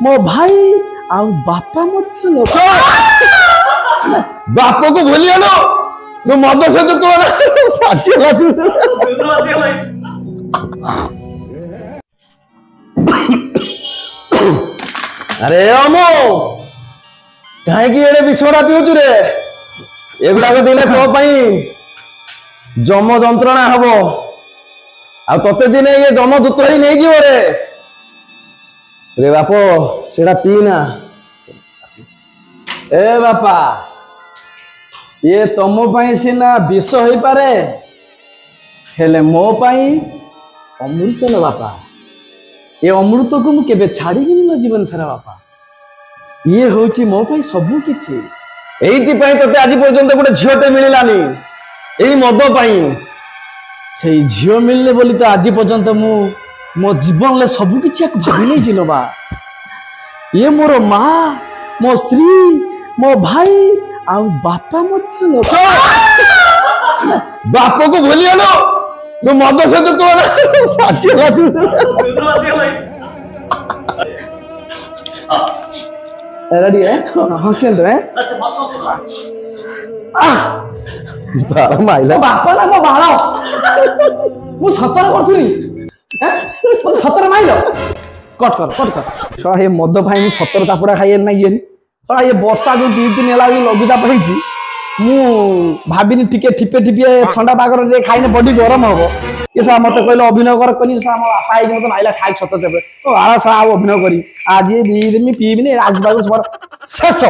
मो भाई आउ बापा मध्य लो बाप को भूली गलो तू मद सहित तू पाचिला तू अरे अमो कहीं एड़े विषड़ा पीऊचु रे एगुड़ाक दिने तो जम जंत्रणा हम आ तते दिने ये जम दूत ही नहीं जीव रे बाप सेटा पीना ए बापा ये तुम पाई सीना विष हो पारे हेले मो पाई अमृत न बापा ये अमृत को मुझे छाड़बी ना जीवन सारा बापा ये हूँ मो पाई सबू किछि एइति तते आज पर्यंत गोटे झीटे मिलानी यही मद से झील मिलने बोली तो आज पर्यंत मो जीवन ले सबू किछि भाभी नहीं चिलो बा ये मोर माँ मो स्त्री मो भाई आउ बापा मध्य लो बाप को भूली गलो तू मद सहित तू पाचिला तू रेडी है हंसें तो है बाबा माइला बापा ना मो बाळा मु सतर करथुनी मु सतर माइलो कट कर छोड़ा ये मद भाई मु सतर चापुड़ा खाइए ना ये छोड़ा ये वर्षा जो 2 दिन है लघुचाप होइछि मु भाबिनी टिके ठिपे ठिपे ठंडा पागर रे खाइने बॉडी गरम हबो ये सा मते कहले अभिनय कर कनी सा हम पाई के मते माइला खाइ छत देबे ओ आला सा अभिनय करी आज ये 2 दिन में पीबिनी आज बागर शेष